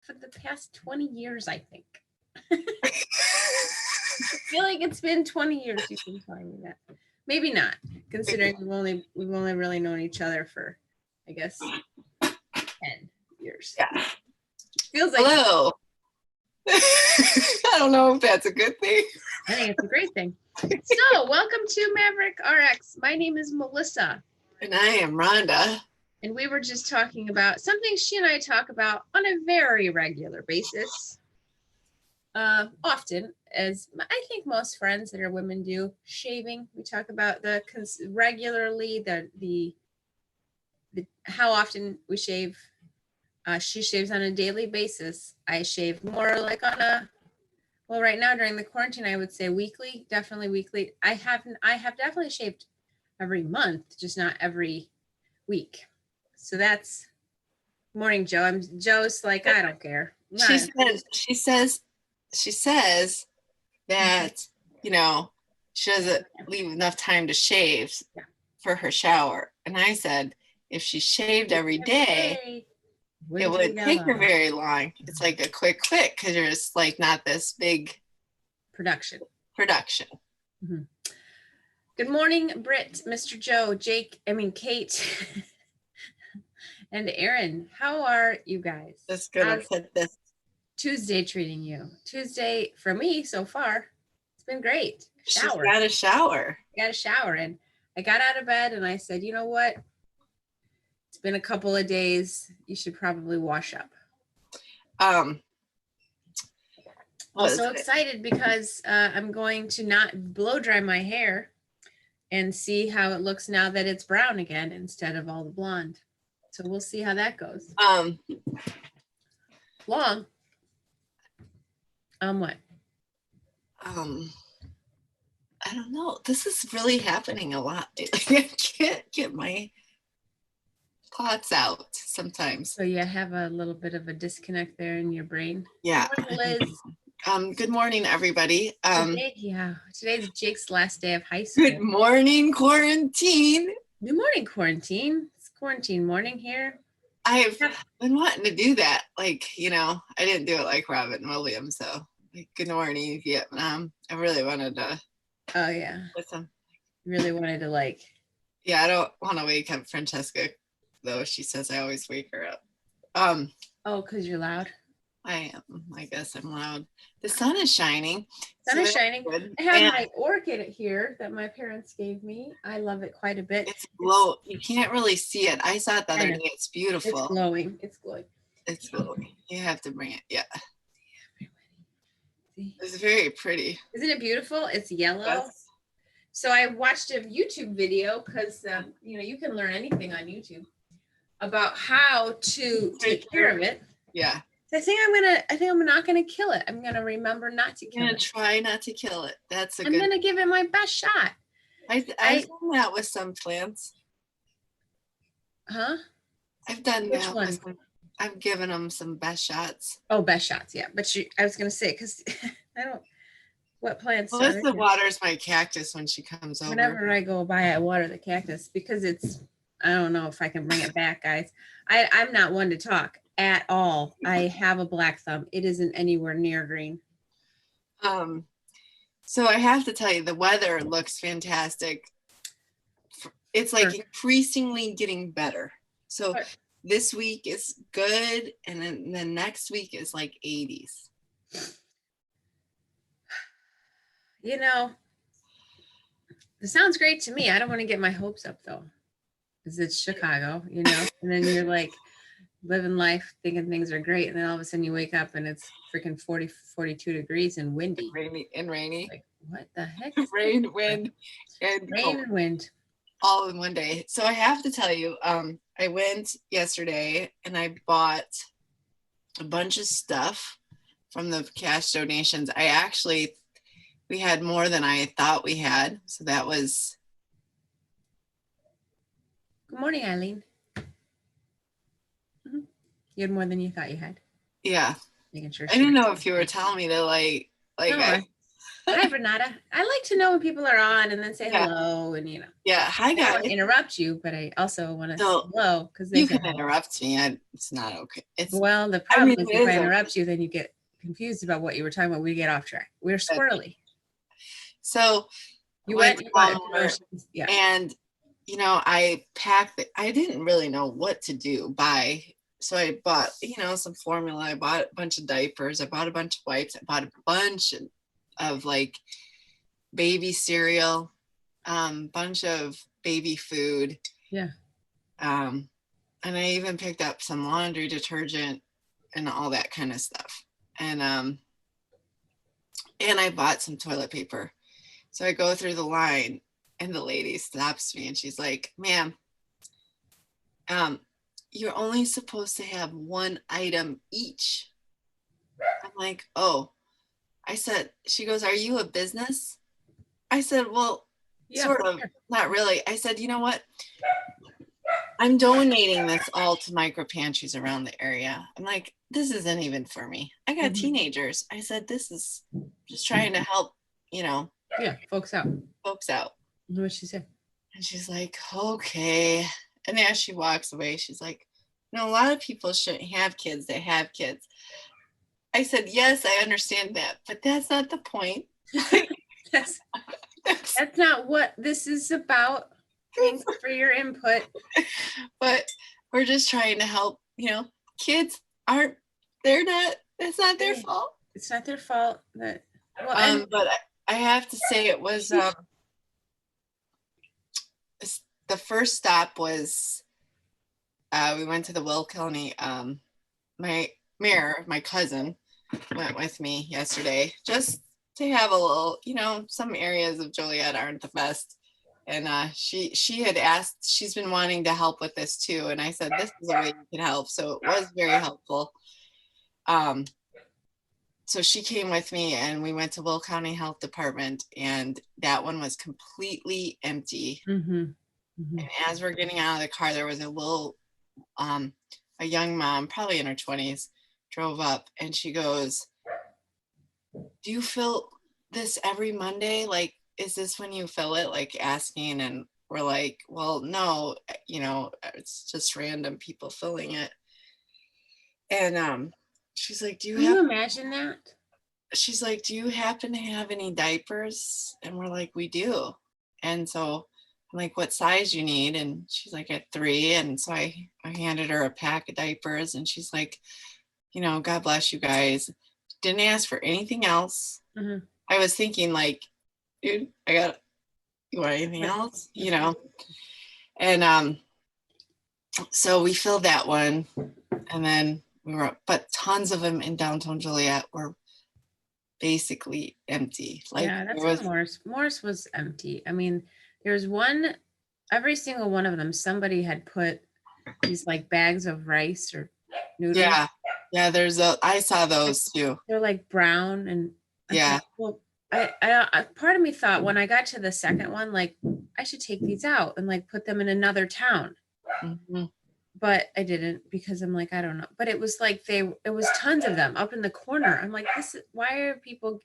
for the past 20 years, I think. I feel like it's been 20 years you've been telling me that. Maybe not, considering we've only really known each other for, I guess, 10 years. Yeah. Feels like hello. I don't know if that's a good thing. I think it's a great thing. So, welcome to MaverickRx. My name is Melissa. And I am Rhonda. And we were just talking about something she and I talk about on a very regular basis. Often, as I think most friends that are women do, shaving. We talk about regularly the how often we shave. She shaves on a daily basis. I shave more like right now during the quarantine, I would say weekly, definitely weekly. I have definitely shaved every month, just not every week. So that's morning, Joe. Joe's like, I don't care. She says that, she doesn't leave enough time to shave for her shower. And I said, if she shaved every day, it wouldn't take her very long. It's like a quick because there's like not this big production. Mm-hmm. Good morning, Britt, Mr. Joe, Kate, and Aaron. How are you guys? That's good. I'll put this. Tuesday treating you? Tuesday for me so far, it's been great. Shower. She's got a shower. Got a shower, and I got out of bed and I said, you know what? It's been a couple of days. You should probably wash up. Also excited because I'm going to not blow dry my hair and see how it looks now that it's brown again instead of all the blonde. So we'll see how that goes. Long. What? I don't know. This is really happening a lot. I can't get my thoughts out sometimes. So you have a little bit of a disconnect there in your brain. Yeah. Good morning, Liz. Good morning, everybody. Today's Jake's last day of high school. Good morning, quarantine. Good morning, quarantine. It's quarantine morning here. I've been wanting to do that. I didn't do it like Robin Williams, so good morning, Vietnam. I really wanted to. Oh, yeah. Listen. Really wanted to Yeah, I don't want to wake up Francesca, though she says I always wake her up. Oh, because you're loud? I am. I guess I'm loud. The sun is shining. Sun is shining. Good. I have my orchid here that my parents gave me. I love it quite a bit. It's glow. You can't really see it. I saw it the other day. It's beautiful. It's glowing. It's glowing. You have to bring it. Yeah. It's very pretty. Isn't it beautiful? It's yellow. Yes. So I watched a YouTube video because you can learn anything on YouTube about how to take care of it. Yeah. I think I'm not gonna kill it. I'm gonna remember not to kill it. I'm gonna try not to kill it. I'm gonna give it my best shot. I've done that with some plants. Huh? I've done that. I've given them some best shots. Oh, best shots, yeah. But I was gonna say because I don't. What plants? Melissa waters my cactus when she comes over. Whenever I go by, I water the cactus because it's. I don't know if I can bring it back, guys. I'm not one to talk at all. I have a black thumb. It isn't anywhere near green. So I have to tell you, the weather looks fantastic. It's increasingly getting better. So this week is good, and then the next week is 80s. It sounds great to me. I don't want to get my hopes up though, because it's Chicago, and then you're living life thinking things are great, and then all of a sudden you wake up and it's freaking 40, 42 degrees and windy. Rainy. What the heck? Rain, wind, and wind. All in one day. So I have to tell you, I went yesterday and I bought a bunch of stuff from the cash donations. We had more than I thought we had. So that was. Good morning, Eileen. Mm-hmm. You had more than you thought you had. Yeah. Making sure. I didn't know if you were telling me to no, Hi, Renata. I like to know when people are on and then say Yeah. hello and Yeah. Hi, I don't want guys. to interrupt you, but I also want to say So hello because they you say can hello. interrupt me. It's not okay. Well, the I problem mean, is it if I is okay. interrupt you, then you get confused about what you were talking about. We get off track. We're squirrely. So I You went went, to you bought Walmart promotions. Yeah. and, I packed I didn't really know what to do so I bought, some formula. I bought a bunch of diapers. I bought a bunch of wipes. I bought a bunch of like baby cereal, bunch of baby food. Yeah. And I even picked up some laundry detergent and all that kind of stuff. And I bought some toilet paper. So I go through the line and the lady stops me and she's like, ma'am, you're only supposed to have one item each. I'm like, oh. I said, she goes, are you a business? I said, well, Yeah. sort of, not really. I said, you know what? I'm donating this all to micro pantries around the area. I'm like, this isn't even for me. I got teenagers. I said, this is just trying to help, Yeah, folks out. folks out. What she said. And she's like, okay. And as she walks away, she's like, no, a lot of people shouldn't have kids that have kids. I said, yes, I understand that, but that's not the point. that's not what this is about. Thanks for your input. But we're just trying to help, kids it's not their fault. It's not their fault. But I have to say it was the first stop was we went to the Will County. My mayor, my cousin, went with me yesterday just to have a little, some areas of Joliet aren't the best. And she had asked, she's been wanting to help with this too. And I said, this is a way you can help. So it was very helpful. So she came with me and we went to Will County Health Department and that one was completely empty. And as we're getting out of the car, there was a little, a young mom, probably in her 20s, drove up and she goes, do you fill this every Monday? Like, is this when you fill it? Like asking, and we're like, well, no, it's just random people filling it. And she's like, Can you imagine that? She's like, do you happen to have any diapers? And we're like, we do. And so I'm like, what size you need? And she's like, at 3. And so I handed her a pack of diapers and she's like, God bless you guys. Didn't ask for anything else. I was thinking like, dude, you want anything else? And so we filled that one and then but tons of them in downtown Joliet were basically empty. Like, yeah, that's what Morris was empty. I mean, there's one, every single one of them, somebody had put these like bags of rice or noodles. Yeah, I saw those too. They're like brown and yeah. Well, I part of me thought when I got to the second one, like I should take these out and like put them in another town. But I didn't because I'm like, I don't know. But it was like it was tons of them up in the corner. I'm like, why are people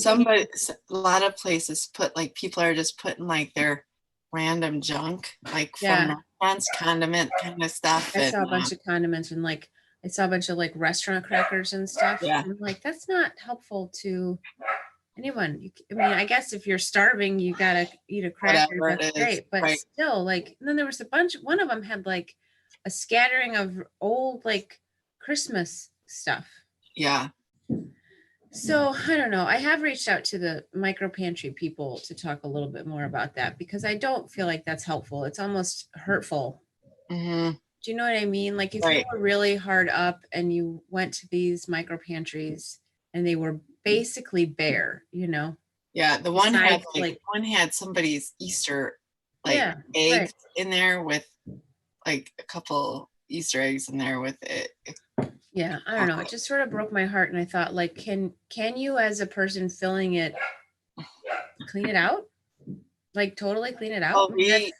a lot of places people are just putting like their random junk, like from restaurants, condiment kind of stuff. I saw a bunch of condiments and like I saw a bunch of like restaurant crackers and stuff. Yeah. I'm like, that's not helpful to anyone. I mean, I guess if you're starving, you gotta eat a cracker. That's great. But still, like, and then there was one of them had like a scattering of old like Christmas stuff. Yeah. So I don't know. I have reached out to the micro pantry people to talk a little bit more about that because I don't feel like that's helpful. It's almost hurtful. Do you know what I mean? Like if you were really hard up and you went to these micro pantries and they were basically bare, Yeah, the one had one had somebody's Easter eggs in there with like a couple Easter eggs in there with it. Yeah, I don't know. It just sort of broke my heart, and I thought, like, can you, as a person filling it, clean it out? Like, totally clean it out? Oh, the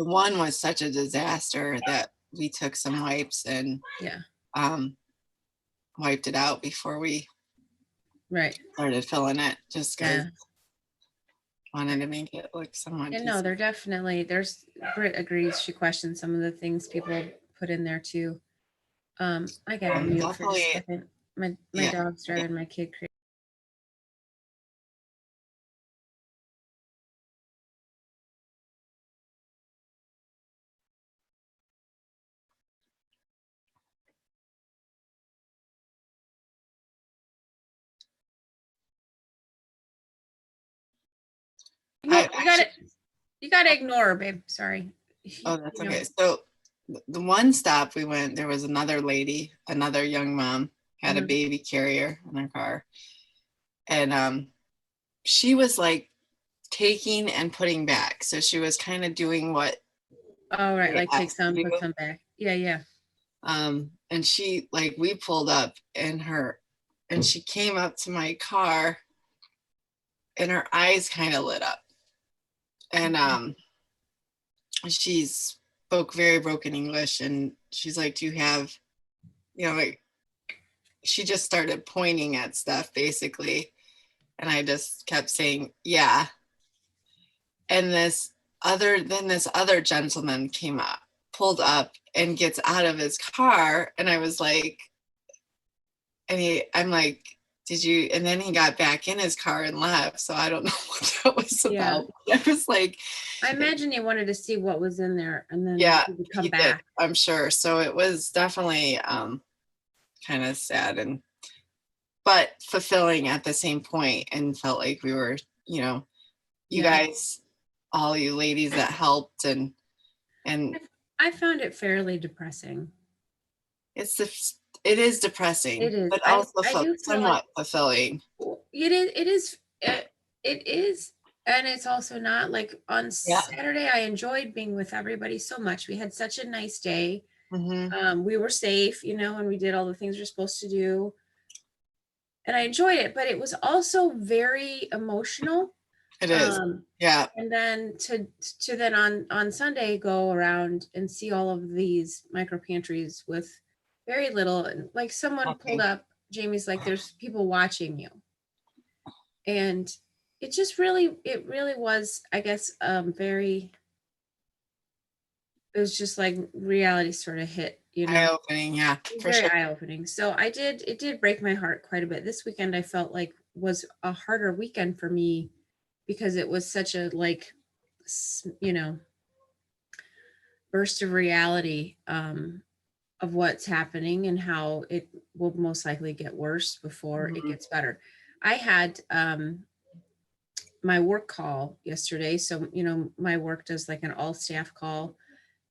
one was such a disaster that we took some wipes and wiped it out before we Right. started filling it just because Yeah. I wanted to make it look somewhat And no, decent. they're definitely, Britt agrees. She questions some of the things people put in there too. I got to mute for just a Definitely, second. My yeah. dog's driving my kid crazy. No, I actually, you gotta ignore her, babe. Sorry. oh, that's You know. okay. So the one stop we went, there was another lady, another young mom, had a Mhm. baby carrier in her car. And she was like taking and putting back. So she was kind of doing what Oh, right. you're Like take asked to some, do. put some back. Yeah, yeah. And she, like, we pulled up in her, and she came up to my car and her eyes kind of lit up. And she spoke very broken English. And she's like, do you have, like, she just started pointing at stuff basically. And I just kept saying, yeah. And this other gentleman came up, pulled up, and gets out of his car. And I was like, I'm like, did you? And then he got back in his car and left. So I don't know what that was Yeah. about. I was like, I imagine he wanted to see what was in there and then yeah, he would come he did, back. I'm sure. So it was definitely kind of sad but fulfilling at the same point, and felt like we were, you Yeah. guys, all you ladies that helped, and I found it fairly depressing. it's it is It depressing, is. but also I do feel like somewhat fulfilling. it is, and it's also not. Like on Yeah. Saturday, I enjoyed being with everybody so much. We had such a nice day. Mm-hmm. We were safe, and we did all the things we're supposed to do. And I enjoyed it, but it was also very emotional. It is. Um, Yeah. and then to then on Sunday go around and see all of these micro pantries with very little, and like someone pulled Nothing. up, Jamie's like, there's people watching you. And it really was, I guess, very, it was just like reality sort of hit, Eye opening. Yeah, for very sure. eye-opening. So it did break my heart quite a bit. This weekend I felt like was a harder weekend for me because it was such a like, you know, burst of reality of what's happening and how it will most likely get worse before it Mm-hmm. gets better. I had my work call yesterday. So, my work does like an all staff call.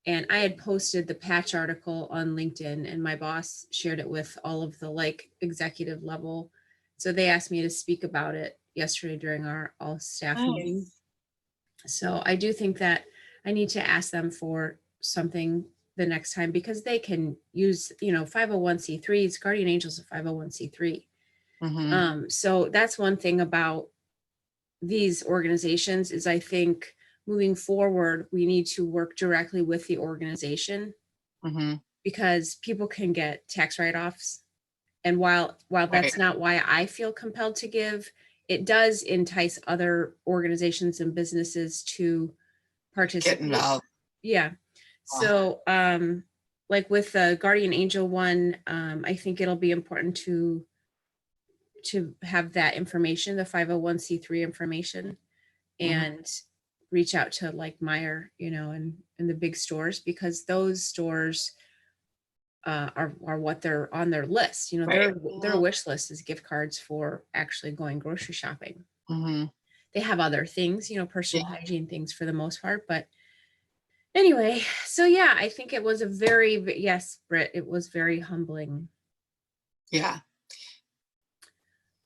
And I had posted the patch article on LinkedIn, and my boss shared it with all of the like executive level. So they asked me to speak about it yesterday during our all staff meeting. Nice. So I do think that I need to ask them for something the next time, because they can use, 501c3s. Guardian Angels of 501c3. Mm-hmm. So that's one thing about these organizations is, I think, moving forward, we need to work directly with the organization, Mm-hmm. because people can get tax write-offs. And while Right. that's not why I feel compelled to give, it does entice other organizations and businesses to Get participate. involved. Yeah. So like with the Guardian Angel one, I think it'll be important to have that information, the 501c3 information, Mm-hmm. and reach out to like Meyer, and the big stores, because those stores are what they're on their list. Right. Their wish list is gift cards for actually going grocery shopping. Mm-hmm. They have other things, personal Yeah. hygiene things for the most part, but anyway, so yeah, I think it was yes, Britt, it was very humbling. Yeah.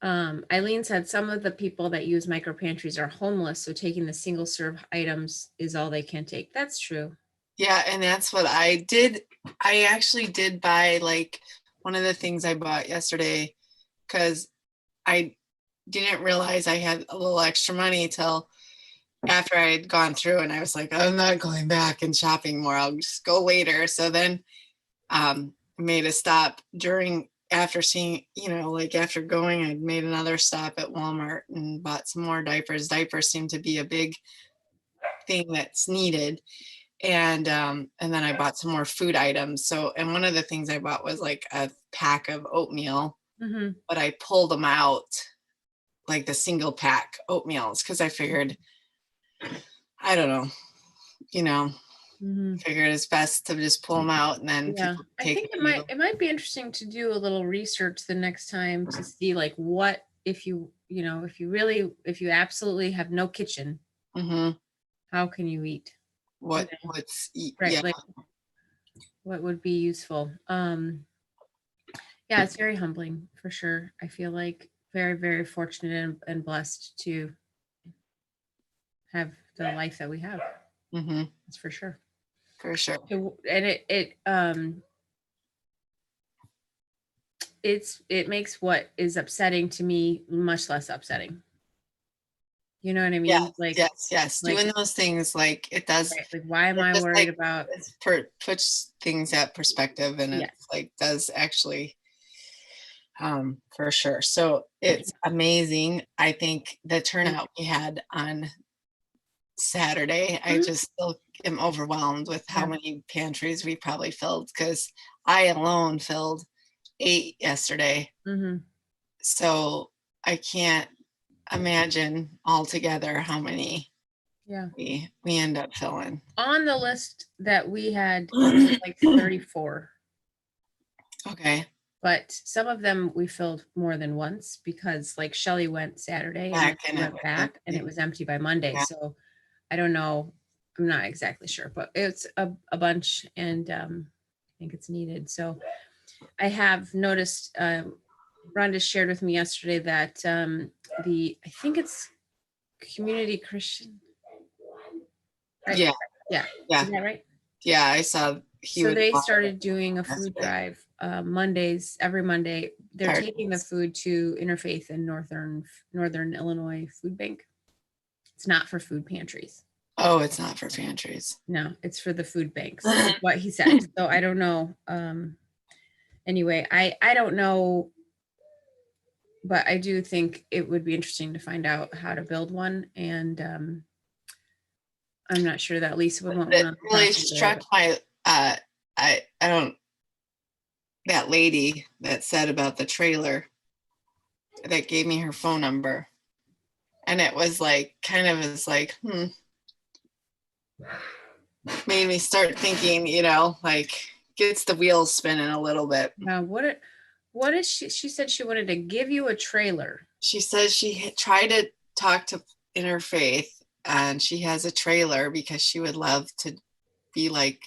Eileen said some of the people that use micro pantries are homeless, so taking the single serve items is all they can take. That's true. Yeah, and that's what I did. I actually did buy, like, one of the things I bought yesterday, because I didn't realize I had a little extra money till after I had gone through, and I was like, I'm not going back and shopping more. I'll just go later. So then made a stop during after seeing, like after going, I made another stop at Walmart and bought some more diapers. Diapers seem to be a big thing that's needed. And then I bought some more food items. So, and one of the things I bought was like a pack of oatmeal, but I pulled them out, like the single pack oatmeals, because I figured, I don't know, figured it's best to just pull them out and then Yeah, people I take think a it might be interesting to do a little research the next time to see like what if you if you absolutely have no kitchen, how can you eat? what's Right, yeah. like what would be useful. Yeah, it's very humbling for sure. I feel like very, very fortunate and blessed to have the life that we have. That's for sure. For sure. And it makes what is upsetting to me much less upsetting. You know what I mean? Yes. like, Doing those things, like it does. right, like why am I just worried like about? puts things at perspective, and Yes. it's like does actually, for sure. So it's amazing. I think the turnout we had on Saturday, I just still am overwhelmed with how many pantries we probably filled, because I alone filled 8 yesterday. So I can't imagine altogether how many we end up filling. On the list that we had, it was like 34. Okay. But some of them we filled more than once because like Shelly went Saturday and then she went back and it was empty by Monday. Yeah. So I don't know. I'm not exactly sure, but it's a bunch and I think it's needed. So I have noticed, Rhonda shared with me yesterday that I think it's Community Christian. Right? Yeah. Yeah. Yeah. Is that right? Yeah, I saw So they started doing a food drive Mondays, every Monday. They're Pardon. taking the food to Interfaith and Northern Illinois Food Bank. It's not for food pantries. Oh, it's not for pantries. No, it's for the food banks. Is what he said. So I don't know. Anyway, I don't know, but I do think it would be interesting to find out how to build one. And I'm not sure that Lisa would want one on the really property struck there, my I don't, that lady that said about the trailer that gave me her phone number, and it was like kind of is like made me start thinking, like gets the wheels spinning a little bit. Now what is she said she wanted to give you a trailer. She says she tried to talk to Interfaith, and she has a trailer because she would love to be like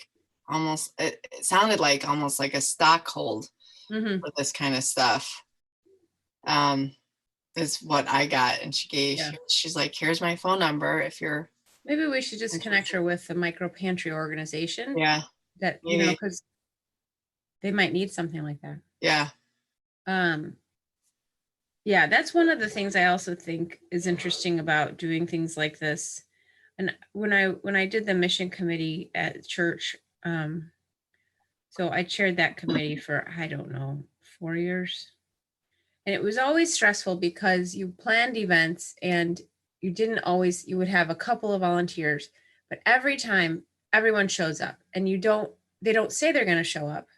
almost, it sounded like almost like a stockhold for this kind of stuff. Is what I got. And she's like, here's my phone number if you're. Maybe we should just connect her with the micro pantry organization. Yeah. That, because they might need something like that. Yeah. Yeah, that's one of the things I also think is interesting about doing things like this. And when I did the mission committee at church, so I chaired that committee for, I don't know, 4 years. And it was always stressful because you planned events and you would have a couple of volunteers, but every time everyone shows up and they don't say they're going to show up.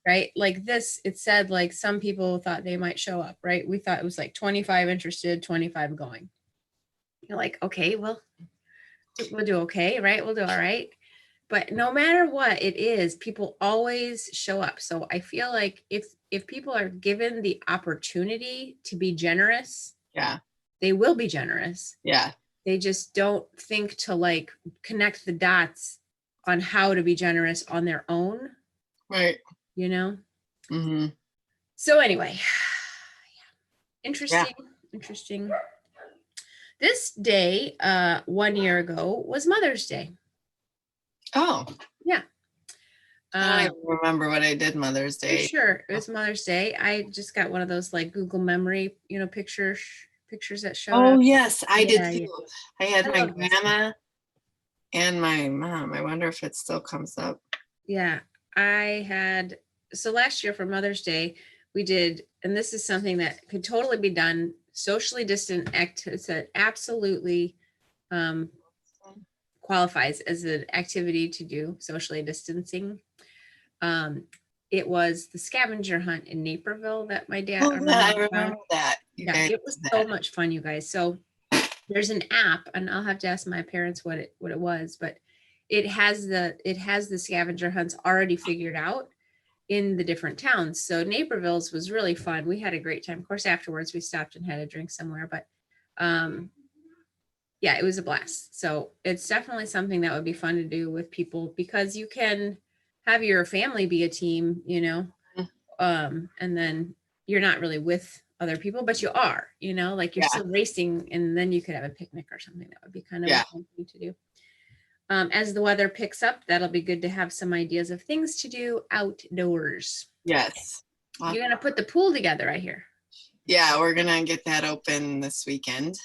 Right? Like this, it said like some people thought they might show up, right? We thought it was like 25 interested, 25 going. You're like, okay, well, we'll do okay, right? We'll do all right. But no matter what it is, people always show up. So I feel like if people are given the opportunity to be generous, they will be generous. Yeah. They just don't think to like connect the dots on how to be generous on their own. Right. So anyway, interesting. This day, 1 year ago, was Mother's Day. Oh. Yeah. I don't remember what I did Mother's Day. Sure, it was Mother's Day. I just got one of those like Google memory, pictures that show up. Oh yes, I did too. Yeah. I had my grandma and my mom. I wonder if it still comes up. Yeah, I had so last year for Mother's Day, we did, and this is something that could totally be done, socially distant act. It's an absolutely qualifies as an activity to do socially distancing. Um, it was the scavenger hunt in Naperville that my dad. Oh, yeah, I remember that. You Yeah, guys it was did so that. much fun, you guys. So there's an app, and I'll have to ask my parents what it was, but it has the scavenger hunts already figured out in the different towns. So Naperville's was really fun. We had a great time. Of course, afterwards we stopped and had a drink somewhere, but yeah, it was a blast. So it's definitely something that would be fun to do with people because you can have your family be a team, and then you're not really with other people, but you are, like you're Yeah, still racing, and then you could have a picnic or something. That would be kind of yeah, a fun thing to do. As the weather picks up, that'll be good to have some ideas of things to do outdoors. yes. You're gonna put the pool together, I hear. Yeah, we're gonna get that open this weekend.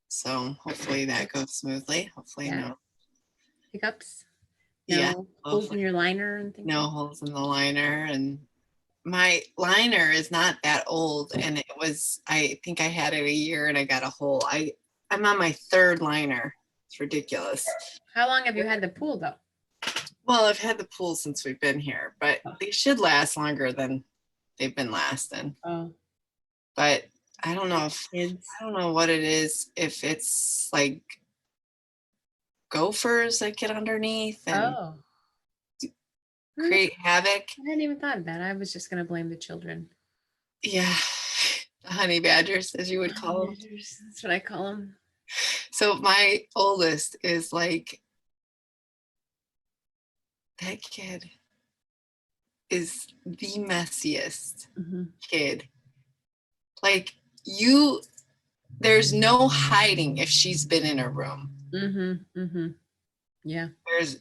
So hopefully that goes smoothly. Hopefully Yeah. no. Hiccups, Yeah, no holes in your liner and things. no holes in the liner, and my liner is not that old, and I think I had it a year and I got a hole. I'm on my third liner. It's ridiculous. How long have you had the pool though? Well, I've had the pool since we've been here, but they should last longer than they've been lasting. Oh, But I don't know kids. I don't know what it is, if it's like gophers that get underneath and Oh, create havoc. I hadn't even thought of that. I was just gonna blame the children. Yeah, the honey badgers, as you would call them. That's what I call them. So my oldest is like, that kid is the messiest kid. Like there's no hiding if she's been in her room. Yeah. There's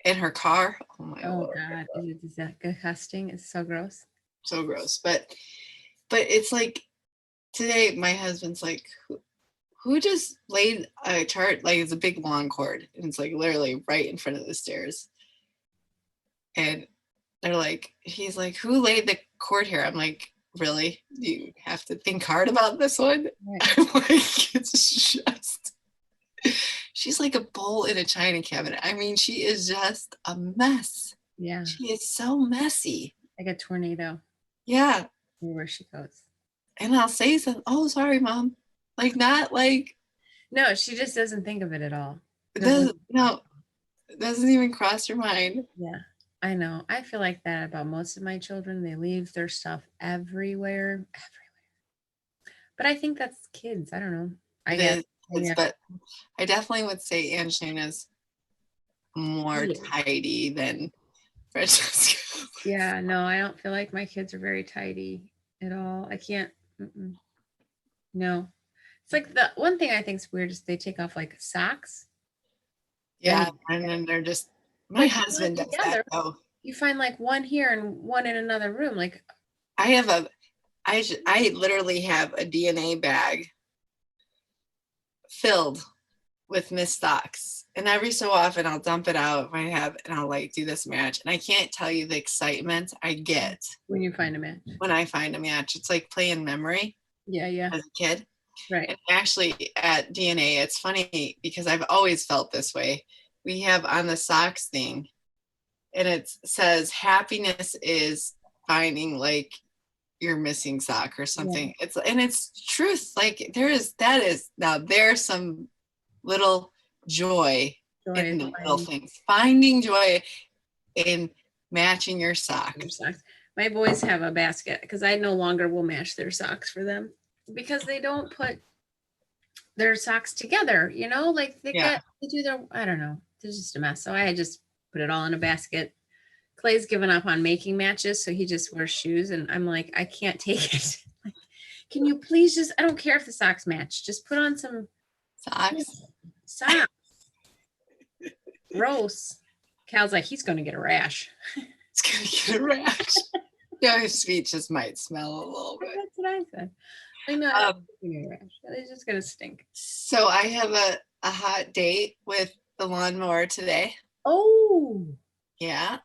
in her car. Oh my Lord. God, is that disgusting? It's so gross. So gross. But it's like today, my husband's like, who just laid a chart? Like it's a big long cord, and it's like literally right in front of the stairs. And they're like, he's like, who laid the cord here? I'm like, really? You have to think hard about this one? Right. I'm like, it's just, she's like a bowl in a china cabinet. I mean, she is just a mess. Yeah. She is so messy. Like a tornado. Yeah. Where she goes. And I'll say something, oh, sorry, Mom. Like, not like. No, she just doesn't think of it at all. It doesn't even cross her mind. Yeah. I know. I feel like that about most of my children. They leave their stuff everywhere. But I think that's kids. I don't know. I guess. But I definitely would say Angelina's more tidy than Francesca. Yeah, no, I don't feel like my kids are very tidy at all. I can't. No. It's like the one thing I think is weird is they take off like socks. Yeah, and then they're just, my husband does that though. You find like one here and one in another room. Like I literally have a DNA bag filled with missed socks, and every so often I'll dump it out if I have, and I'll like do this match, and I can't tell you the excitement I get when you find a match. When I find a match, it's like playing memory. Yeah. As a kid. Right. And actually at DNA, it's funny because I've always felt this way. We have on the socks thing, and it says happiness is finding like your missing sock or something. Yeah. It's truth. Like there's some little joy in the little things. Finding joy in matching your socks. My boys have a basket because I no longer will match their socks for them because they don't put their socks together, like they do their, I don't know. It's just a mess. So I just put it all in a basket. Clay's given up on making matches, so he just wears shoes, and I'm like, I can't take it. Like, can you please I don't care if the socks match, just put on some socks. Gross. Cal's like, he's going to get a rash. He's going to get a rash. Yeah, his feet just might smell a little bit. That's what I said. I know. It's just going to stink. So I have a hot date with the lawnmower today. Oh. Yeah.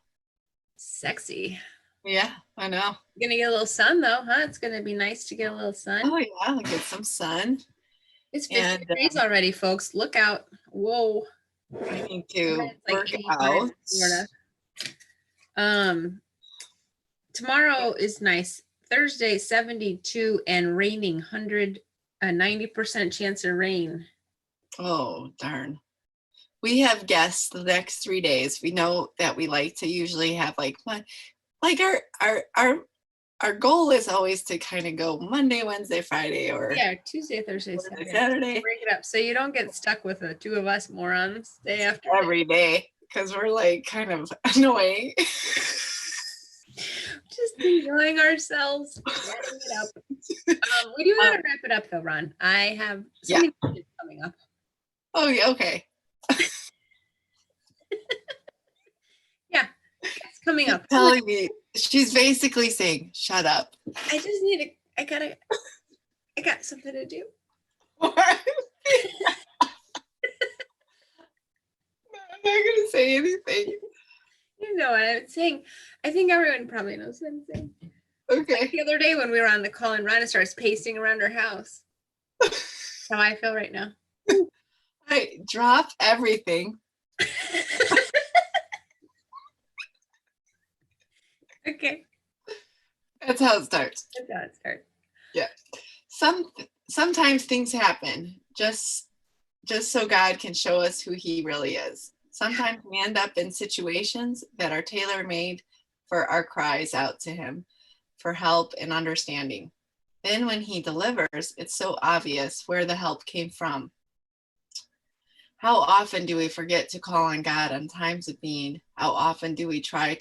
Sexy. Yeah, I know. You're gonna get a little sun though, huh? It's gonna be nice to get a little sun. Oh yeah, I'll get some sun. It's 50 And degrees already, folks. Look out. Whoa. I need And then to it's like work 85 out. in Florida. Tomorrow is nice. Thursday, 72 and raining, 90% chance of rain. Oh, darn. We have guests the next 3 days. We know that we like to usually have like one, like our goal is always to kind of go Monday, Wednesday, Friday, or Yeah, Tuesday, Thursday, Saturday. Break it up so you don't get stuck with the two of us morons day after day. Every day, because we're like kind of annoying. Just enjoying ourselves, wrapping it up. We do want to wrap it up though, Ron. I have something coming up. Oh yeah, okay. Yeah, it's coming up. Telling me, she's basically saying, "Shut up." I just need to. I got something to do. I'm not gonna say anything. You know what I'm saying. I think everyone probably knows what I'm saying. Okay. Like the other day when we were on the call and Rhonda starts pacing around her house. That's how I feel right now. I dropped everything. Okay. That's how it starts. That's how it starts. Yeah. Sometimes things happen just so God can show us who he really is. Sometimes we end up in situations that are tailor-made for our cries out to him for help and understanding. Then when he delivers, it's so obvious where the help came from. How often do we forget to call on God in times of need? How often do we try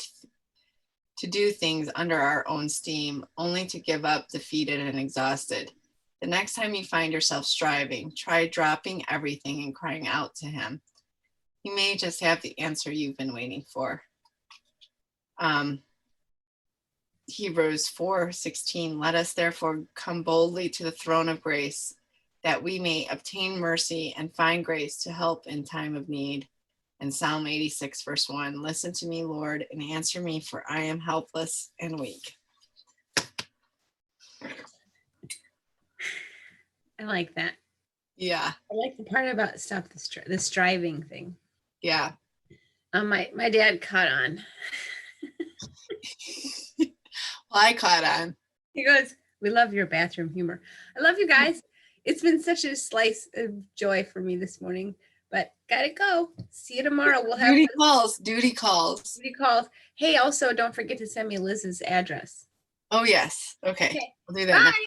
to do things under our own steam, only to give up defeated and exhausted? The next time you find yourself striving, try dropping everything and crying out to him. He may just have the answer you've been waiting for. Hebrews 4:16, let us therefore come boldly to the throne of grace, that we may obtain mercy and find grace to help in time of need. And Psalm 86, verse 1, listen to me, Lord, and answer me, for I am helpless and weak. I like that. Yeah. I like the part about the striving thing. Yeah. My dad caught on. Well, I caught on. He goes, we love your bathroom humor. I love you guys. It's been such a slice of joy for me this morning, but gotta go. See you tomorrow. We'll have Duty calls. Hey, also don't forget to send me Liz's address. Oh yes. Okay. I'll do that. Bye.